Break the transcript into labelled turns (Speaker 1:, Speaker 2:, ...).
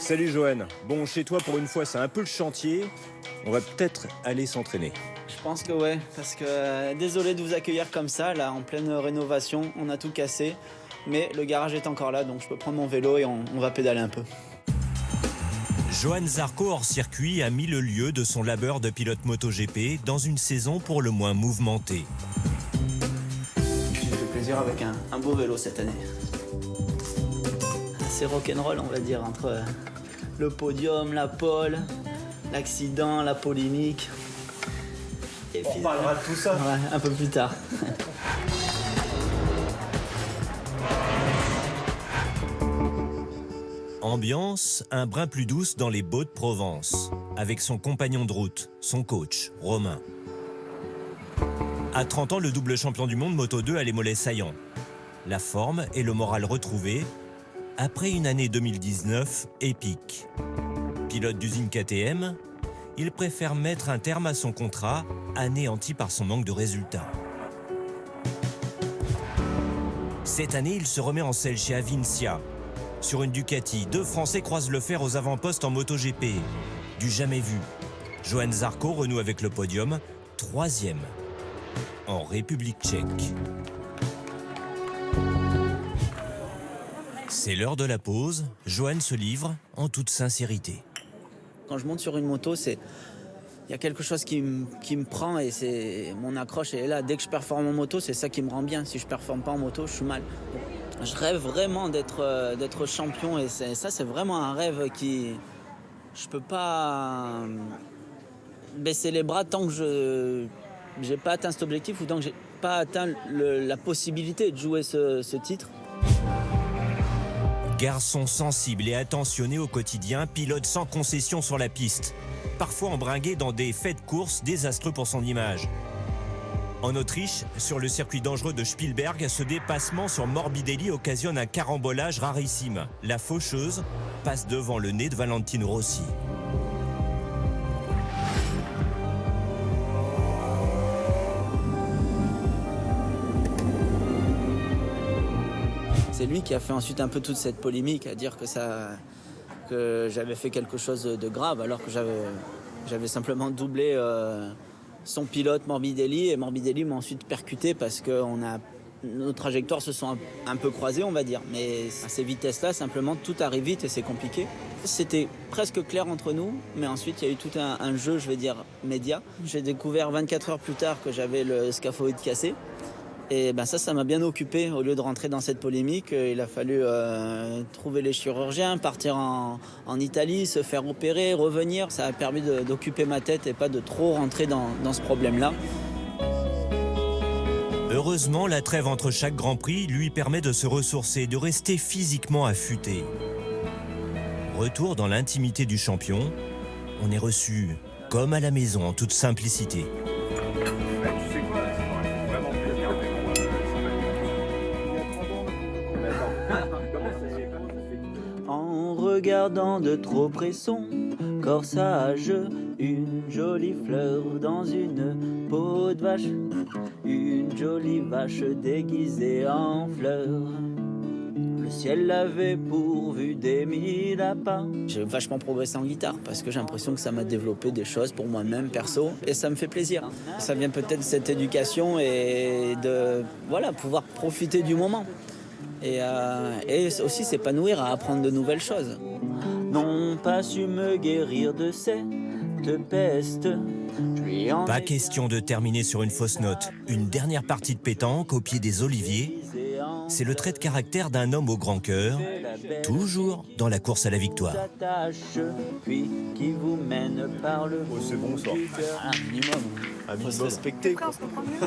Speaker 1: Salut Johan. Bon, chez toi pour une fois c'est un peu le chantier. On va peut-être aller s'entraîner.
Speaker 2: Je pense que ouais, parce que désolé de vous accueillir comme ça, là en pleine rénovation, on a tout cassé. Mais le garage est encore là, donc je peux prendre mon vélo et on va pédaler un peu.
Speaker 3: Johan Zarco hors circuit a mis le lieu de son labeur de pilote MotoGP dans une saison pour le moins mouvementée.
Speaker 2: J'ai fait plaisir avec un beau vélo cette année. C'est rock'n'roll on va dire, entre le podium, la pole, l'accident, la polémique. Et
Speaker 1: on parlera de tout ça.
Speaker 2: Ouais, un peu plus tard.
Speaker 3: Ambiance un brin plus douce dans les Baux de Provence, avec son compagnon de route, son coach, Romain. À 30 ans, le double champion du monde Moto2 a les mollets saillants. La forme et le moral retrouvés après une année 2019 épique. Pilote d'usine KTM, il préfère mettre un terme à son contrat, anéanti par son manque de résultats. Cette année, il se remet en selle chez Avincia. Sur une Ducati, 2 Français croisent le fer aux avant-postes en MotoGP. Du jamais vu. Johan Zarco renoue avec le podium, 3e en République tchèque. C'est l'heure de la pause. Johan se livre en toute sincérité.
Speaker 2: Quand je monte sur une moto, il y a quelque chose qui me prend et c'est mon accroche est là. Dès que je performe en moto, c'est ça qui me rend bien. Si je performe pas en moto, je suis mal. Je rêve vraiment d'être champion et ça c'est vraiment un rêve qui... Je peux pas baisser les bras tant que je n'ai pas atteint cet objectif ou tant que j'ai pas atteint la possibilité de jouer ce titre.
Speaker 3: Garçon sensible et attentionné au quotidien, pilote sans concession sur la piste. Parfois embringué dans des faits de course désastreux pour son image. En Autriche, sur le circuit dangereux de Spielberg, ce dépassement sur Morbidelli occasionne un carambolage rarissime. La faucheuse passe devant le nez de Valentino Rossi.
Speaker 2: C'est lui qui a fait ensuite un peu toute cette polémique à dire que j'avais fait quelque chose de grave alors que j'avais simplement doublé son pilote Morbidelli et Morbidelli m'a ensuite percuté parce que nos trajectoires se sont un peu croisées on va dire. Mais à ces vitesses-là, simplement tout arrive vite et c'est compliqué. C'était presque clair entre nous, mais ensuite il y a eu tout un jeu, je vais dire, média. J'ai découvert 24 heures plus tard que j'avais le scaphoïde cassé. Et ben ça m'a bien occupé. Au lieu de rentrer dans cette polémique, il a fallu trouver les chirurgiens, partir en Italie, se faire opérer, revenir. Ça a permis d'occuper ma tête et pas de trop rentrer dans ce problème-là.
Speaker 3: Heureusement, la trêve entre chaque Grand Prix lui permet de se ressourcer, de rester physiquement affûté. Retour dans l'intimité du champion, on est reçu comme à la maison en toute simplicité.
Speaker 2: En regardant de trop près son corsage, une jolie fleur dans une peau de vache, une jolie vache déguisée en fleur. Le ciel l'avait pourvu des 1000 lapins. J'ai vachement progressé en guitare parce que j'ai l'impression que ça m'a développé des choses pour moi-même perso et ça me fait plaisir. Ça vient peut-être de cette éducation et de pouvoir profiter du moment. Et aussi s'épanouir à apprendre de nouvelles choses. N'ont pas su me guérir de cette peste.
Speaker 3: Pas question de terminer sur une fausse note. Une dernière partie de pétanque au pied des oliviers. C'est le trait de caractère d'un homme au grand cœur, toujours dans la course à la victoire.
Speaker 2: Puis qui vous mène par le
Speaker 1: c'est bon ça.
Speaker 2: Un minimum.
Speaker 1: Faut se respecter quoi.
Speaker 4: On comprend mieux.